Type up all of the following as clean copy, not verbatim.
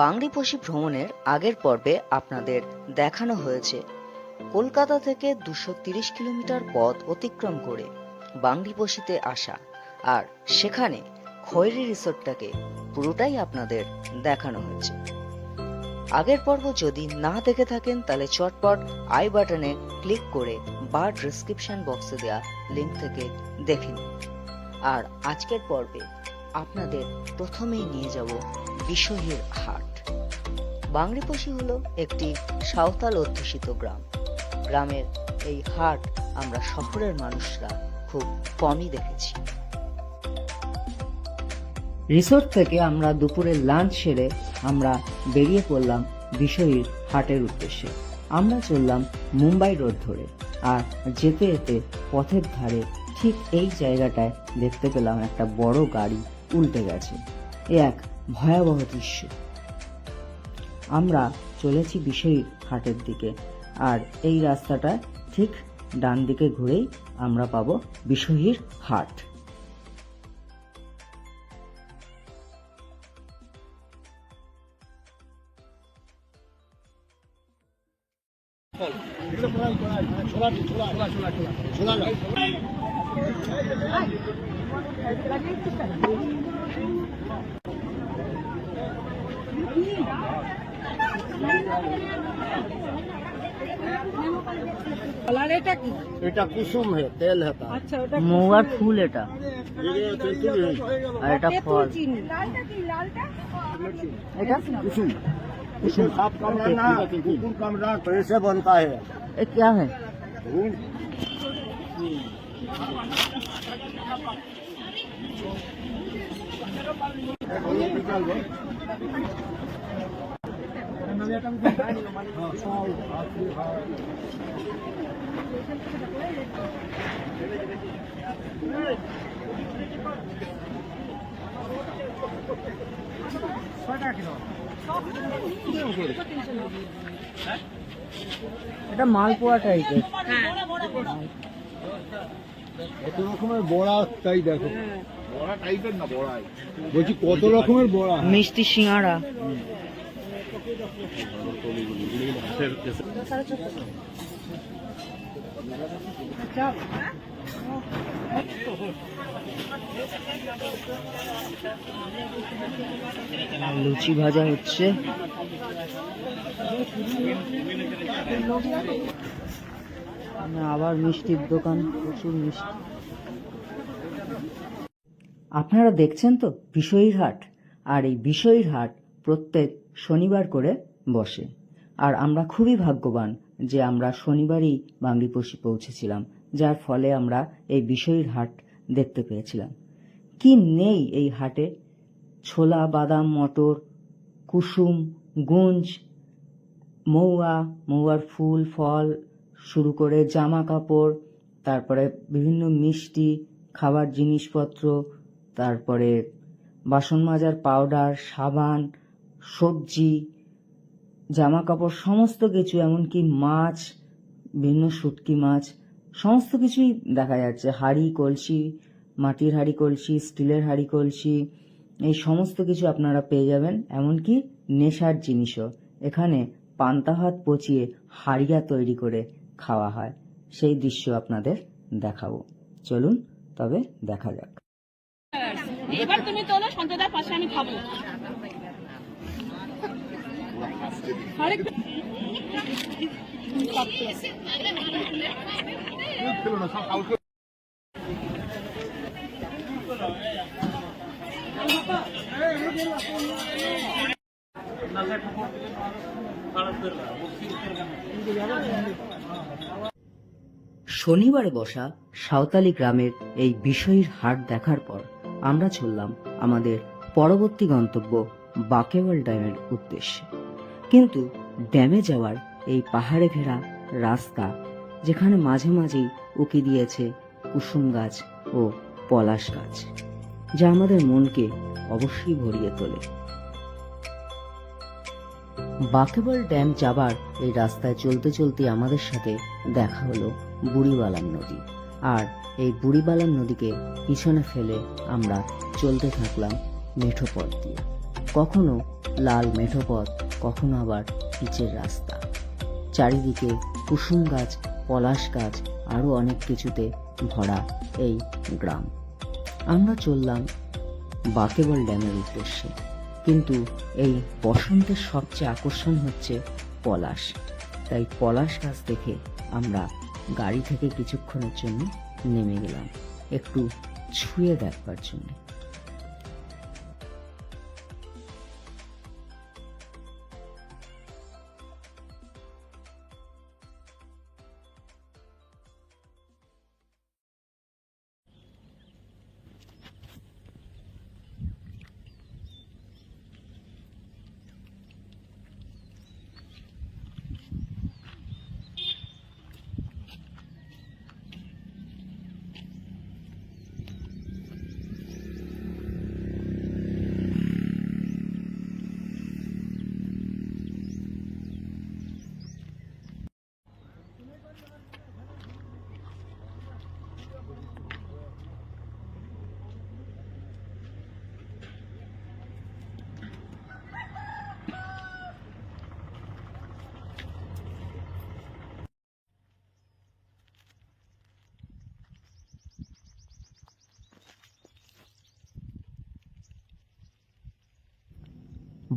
বাংরিপোশি ভ্রমণের আগের পর্বে আপনাদের দেখানো হয়েছে কলকাতা থেকে 230 কিলোমিটার পথ অতিক্রম করে বাংরিপোশিতে আসা, আর সেখানে খয়েরি রিসোর্টটাকে পুরোটাই আপনাদের দেখানো হয়েছে। আগের পর্ব যদি না দেখে থাকেন তাহলে চটপট আই বাটনে ক্লিক করে বা ডেসক্রিপশন বক্সে দেওয়া লিঙ্ক থেকে দেখে নিন। আর আজকের পর্বে আপনাদের প্রথমেই নিয়ে যাব বিশোহির হাট। বাংরিপোশি হলো একটি সাঁওতাল অধ্যুষিত গ্রাম। গ্রামের এই হাট আমরা শহরের মানুষরা খুব কমই দেখেছি। রিসোর্ট থেকে আমরা দুপুরের লাঞ্চ সেরে আমরা বেরিয়ে পড়লাম বিশোহির হাটের উদ্দেশ্যে। আমরা চললাম মুম্বাই রোড ধরে, আর যেতে যেতে পথের ধারে ঠিক এই জায়গাটায় দেখতে পেলাম একটা বড় গাড়ি উল্টে গেছে। এ এক ভয়াবহ দৃশ্য। আমরা চলেছি বিশোহির হাটের দিকে, আর এই রাস্তাটা ঠিক ডান দিকে ঘুরেই আমরা পাবো বিশোহির হাট। এটা কুসুম হে, তেল হেতা। আচ্ছা, ওটা মৌয়ার ফুল, এটা আর এটা ফল। এটা कुसुम कुसुम साफ कमरा ना, कुकुर कमरा तो ऐसे बनता है। ये क्या है? এটা মালপোয়া টাইপের। কত রকমের বড়া, তাই দেখো বড়া টাইপের না, বড়াই বলছি কত রকমের বড়া। মিষ্টি সিঙ্গারা। লুচি ভাজা হচ্ছে। আবার মিষ্টির দোকান, প্রচুর মিষ্টি। আপনারা দেখছেন তো বিশোহির হাট, আর এই বিশোহির হাট প্রত্যেক শনিবার করে বসে। আর আমরা খুবই ভাগ্যবান যে আমরা শনিবারই বাংরিপোশি পৌঁছেছিলাম, যার ফলে আমরা এই বিশোহির হাট দেখতে পেয়েছিলাম। কি নেই এই হাটে! ছোলা, বাদাম, মটর, কুসুম, গুঞ্জ, মৌয়ার ফুল, ফল শুরু করে জামা কাপড়, তারপরে বিভিন্ন মিষ্টি, খাবার জিনিসপত্র, তারপরে বাসন মাজার পাউডার, সাবান, সবজি, জামা কাপড়, সমস্ত কিছু, এমনকি মাছ, বিভিন্ন শুটকি মাছ, সমস্ত কিছুই দেখা যাচ্ছে। হাঁড়ি কলসি, মাটির হাঁড়ি কলসি, স্টিলের হাঁড়ি কলসি, এই সমস্ত কিছু আপনারা পেয়ে যাবেন। এমনকি নেশার জিনিসও এখানে পান্তা ভাত পচিয়ে হাড়িয়া তৈরি করে খাওয়া হয়। সেই দৃশ্য আপনাদের দেখাবো। চলুন তবে দেখা যাক। এবার তুমি তোলো, সন্তদার পাশে আমি খাবো। শনিবারে বসা সাঁওতালি গ্রামের এই বিশোহির হাট দেখার পর আমরা চললাম আমাদের পরবর্তী গন্তব্য বাকেওয়াল ড্যামের উদ্দেশ্যে। কিন্তু ড্যামে যাওয়ার এই পাহাড়ে ঘেরা রাস্তা, যেখানে মাঝে মাঝেই উকি দিয়েছে কুসুম গাছ ও পলাশ গাছ, যা আমাদের মনকে অবশ্যই ভরিয়ে তোলে। বাকেওয়াল ড্যাম যাবার এই রাস্তায় চলতে চলতে আমাদের সাথে দেখা হলো বুড়িবালান নদী, আর এই বুড়িবালান নদীকে পিছনে ফেলে আমরা চলতে থাকলাম মেঠো পথ দিয়ে। কখনো লাল মেঠো পথ, কখনো আবার পিচের রাস্তা। চারিদিকে কুসুম গাছ, পলাশ গাছ, আরো অনেক কিছুতে ভরা এই গ্রাম। আমরা চললাম বাকেবল ড্যামের উদ্দেশ্যে, কিন্তু এই বসন্তের সবচেয়ে আকর্ষণ হচ্ছে পলাশ। তাই পলাশ গাছ দেখে আমরা গাড়ি থেকে কিছুক্ষণের জন্য নেমে গেলাম, একটু ছুঁয়ে দেখবার জন্য।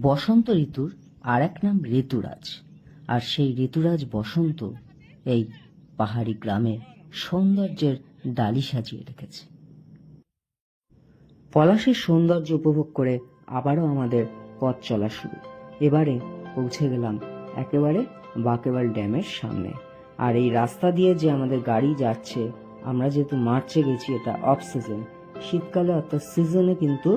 বসন্ত ঋতুর আর এক নাম ঋতুরাজ, আর সেই ঋতুরাজ বসন্ত এই পাহাড়ি গ্রামে সৌন্দর্যের ডালি সাজিয়ে রেখেছে। পলাশের সৌন্দর্য উপভোগ করে আবারও আমাদের পথ চলা শুরু। এবারে পৌঁছে গেলাম একেবারে বাকেবল ড্যামের সামনে। আর এই রাস্তা দিয়ে যে আমাদের গাড়ি যাচ্ছে, আমরা যেহেতু মার্চে গেছি, এটা অফ সিজন, শীতকালে অর্থাৎ সিজনে কিন্তু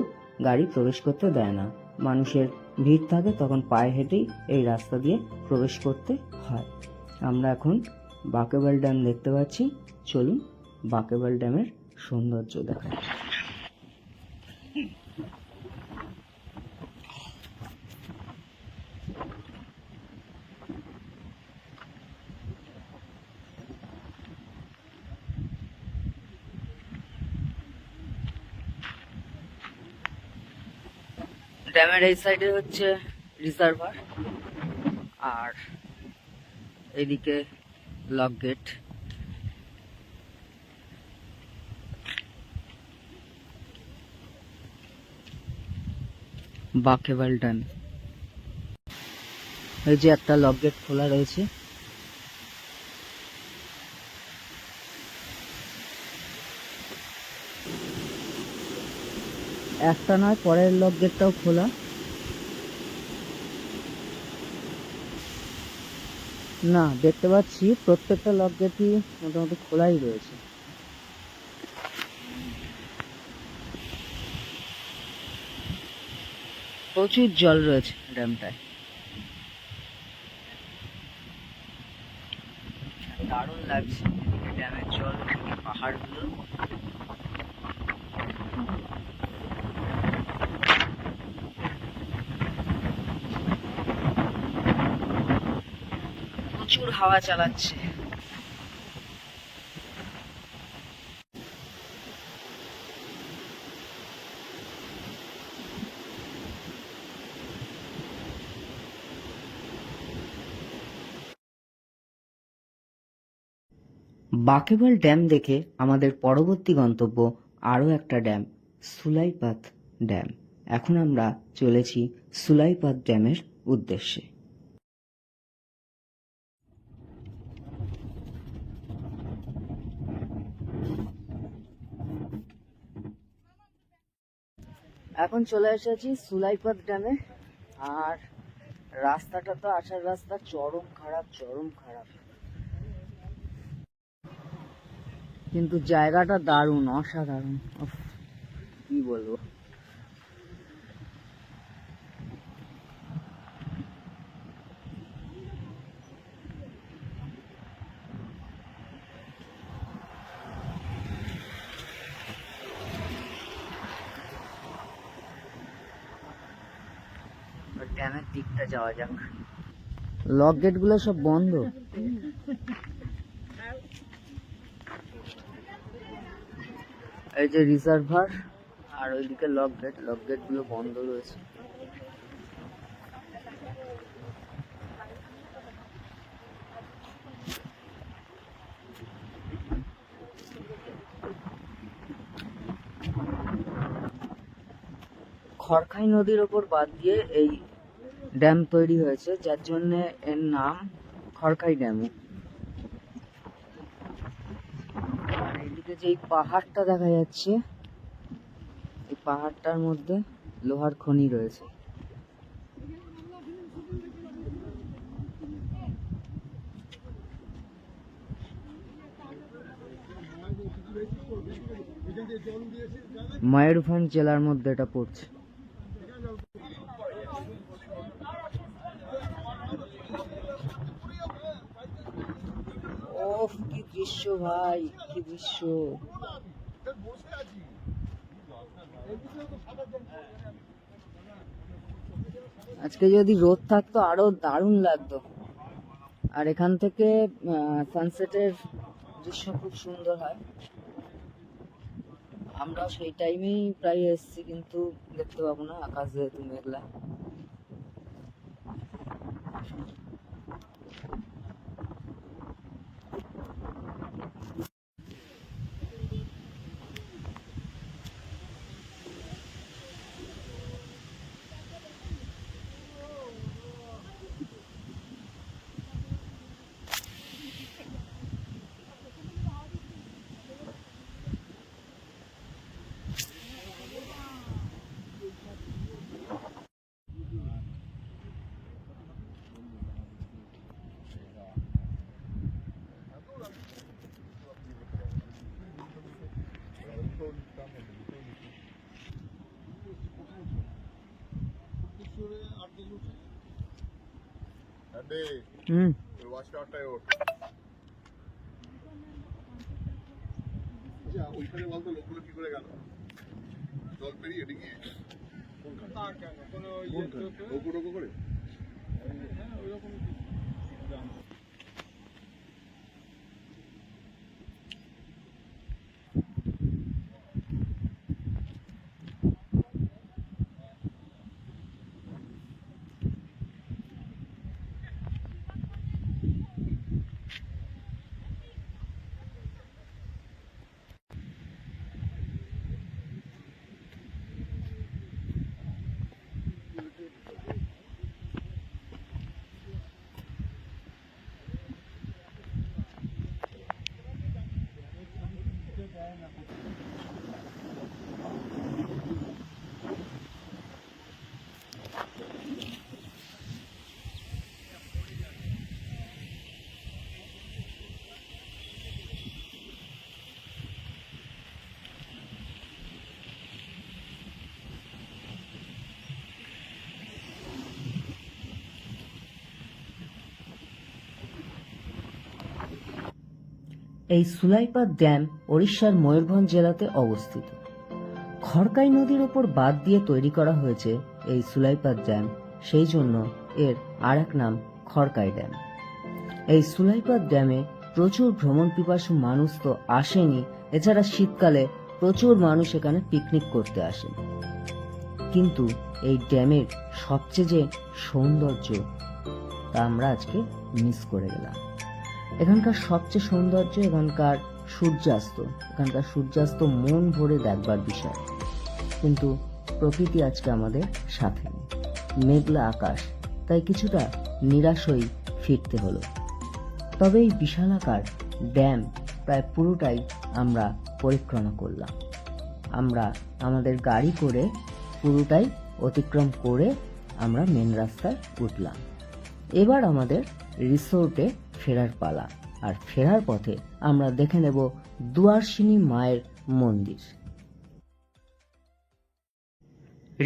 গাড়ি প্রবেশ করতে দেয় না, মানুষের ভিড় থাকে, তখন পায়ে হেঁটেই এই রাস্তা দিয়ে প্রবেশ করতে হয়। আমরা এখন বাকেবল ড্যাম দেখতে পাচ্ছি, চলুন বাকেবল ড্যামের সৌন্দর্য দেখাই। ড্যামের এই সাইডে হচ্ছে রিজার্ভার, আর এদিকে লক গেট। বাকেবল ড্যাম, এই যে একটা লক গেট খোলা রয়েছে। একটা নয়, পরের লক গেটটাও খোলা। না, দেখতে পাচ্ছি প্রত্যেকটা লক গেটই মোটামুটি খোলাই রয়েছে। প্রচুর জল রয়েছে ড্যামটায়, দারুণ লাগছে ড্যামের জল, পাহাড়গুলো। প্রচুর হাওয়া চালাচ্ছে। বাকেবল ড্যাম দেখে আমাদের পরবর্তী গন্তব্য আরও একটা ড্যাম, সুলাইপাত ড্যাম। এখন আমরা চলেছি সুলাইপাত ড্যামের উদ্দেশ্যে। এখন চলে এসেছি সুলাইপাত ড্যামে, আর রাস্তাটা তো আসার রাস্তা চরম খারাপ, চরম খারাপ, কিন্তু জায়গাটা দারুণ, অসাধারণ, কি বলবো। ড্যামের দিকটা যাওয়া যাক। লক গেট গুলো সব বন্ধ। এই যে রিজার্ভার, আর ওইদিকে লক গেট গুলো বন্ধ রয়েছে। খড়খাই নদীর ওপর বাদ দিয়ে এই ড্যাম তৈরি হয়েছে, যার জন্য এর নাম খড়খাই ড্যাম। আর এইদিকে যে পাহাড়টা দেখা যাচ্ছে, এই পাহাড়টার মধ্যে লোহার খনি রয়েছে। ময়ূরভঞ্জ জেলার মধ্যে এটা পড়ছে। ওফ, কি দৃশ্য ভাই, কি দৃশ্য! আজকে যদি রোদ থাকতো আরো দারুণ লাগতো। আর এখান থেকে সানসেটের দৃশ্য খুব সুন্দর হয়। আমরা সেই টাইমেই প্রায় এসেছি, কিন্তু দেখতে পাবো না, আকাশ যেহেতু মেঘলা। ওইখানে বলতো লোকগুলো কি করে গেল? জল পেরিয়ে এদিকে লোকো করে ওইরকম। এই সুলাইপাত ড্যাম ওড়িশার ময়ূরভঞ্জ জেলাতে অবস্থিত। খড়কাই নদীর ওপর বাঁধ দিয়ে তৈরি করা হয়েছে এই সুলাইপাত ড্যাম, সেই জন্য এর আর এক নাম খড়কাই ড্যাম। এই সুলাইপাত ড্যামে প্রচুর ভ্রমণ পিপাসু মানুষ তো আসেনি, এছাড়া শীতকালে প্রচুর মানুষ এখানে পিকনিক করতে আসেন। কিন্তু এই ড্যামের সবচেয়ে যে সৌন্দর্য, তা আমরা আজকে মিস করে গেলাম। এখানকার সবচেয়ে সৌন্দর্য এখানকার সূর্যাস্ত। এখানকার সূর্যাস্ত মন ভরে দেখবার বিষয়, কিন্তু প্রকৃতি আজকে আমাদের সাথে নেই। মেঘলা আকাশ, তাই কিছুটা নিরাশ হয়ে ফিরতে হলো। তবে এই বিশালাকার ড্যাম প্রায় পুরোটাই আমরা পরিক্রমা করলাম। আমরা আমাদের গাড়ি করে পুরোটাই অতিক্রম করে আমরা মেন রাস্তায় উঠলাম। এবার আমাদের রিসোর্টে ফেরার পালা। আর ফেরার পথে আমরা দেখে নেব দুয়ারসিনী মায়ের মন্দির।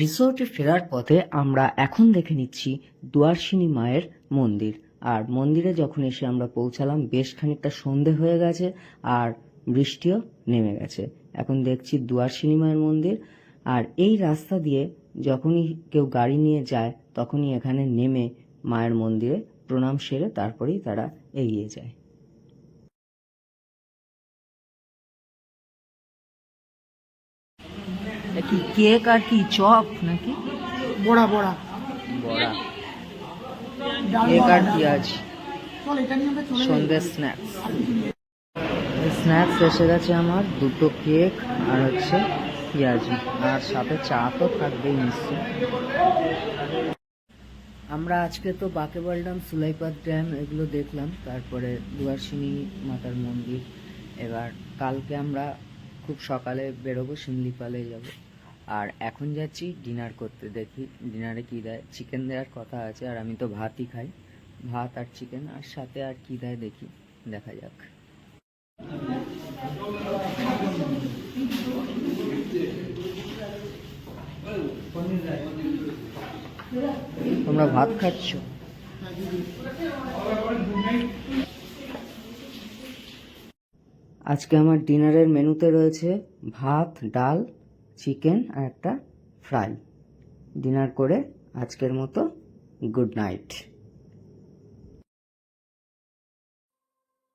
রিসোর্টে ফেরার পথে আমরা এখন দেখে নিচ্ছি দুয়ারসিনী মায়ের মন্দির। আর মন্দিরে যখন এসে আমরা পৌঁছালাম, বেশ খানিকটা সন্ধে হয়ে গেছে আর বৃষ্টিও নেমে গেছে। এখন দেখছি দুয়ারসিনী মায়ের মন্দির। আর এই রাস্তা দিয়ে যখনই কেউ গাড়ি নিয়ে যায়, তখনই এখানে নেমে মায়ের মন্দিরে প্রণাম সেরে তারপরেই তারা এগিয়ে যায়। কি কেক আর কি চপ নাকি? বড়া বড়া বড়া, কেক আর পেঁয়াজ, সন্ধ্যের স্ন্যাক্স। স্ন্যাক্স এসে গেছে আমার, দুটো কেক আর হচ্ছে পেঁয়াজি, আর সাথে চা তো থাকবেই নিশ্চয়। আমরা আজকে তো বাকেবাল ড্যাম, সুলাইপাত ড্যাম এগুলো দেখলাম, তারপরে দুয়ারসিনী মাতার মন্দির। এবার কালকে আমরা খুব সকালে বেরোবো, শিমলিপালে যাব। আর এখন যাচ্ছি ডিনার করতে, দেখি ডিনারে কী দেয়। চিকেন দেওয়ার কথা আছে, আর আমি তো ভাতই খাই, ভাত আর চিকেন, আর সাথে আর কী দেয় দেখি, দেখা যাক। তোমরা ভাত খাচ্ছ? আজকে আমার ডিনারের মেনুতে রয়েছে ভাত, ডাল, চিকেন আর একটা ফ্রাই। ডিনার করে আজকের মতো গুড নাইট।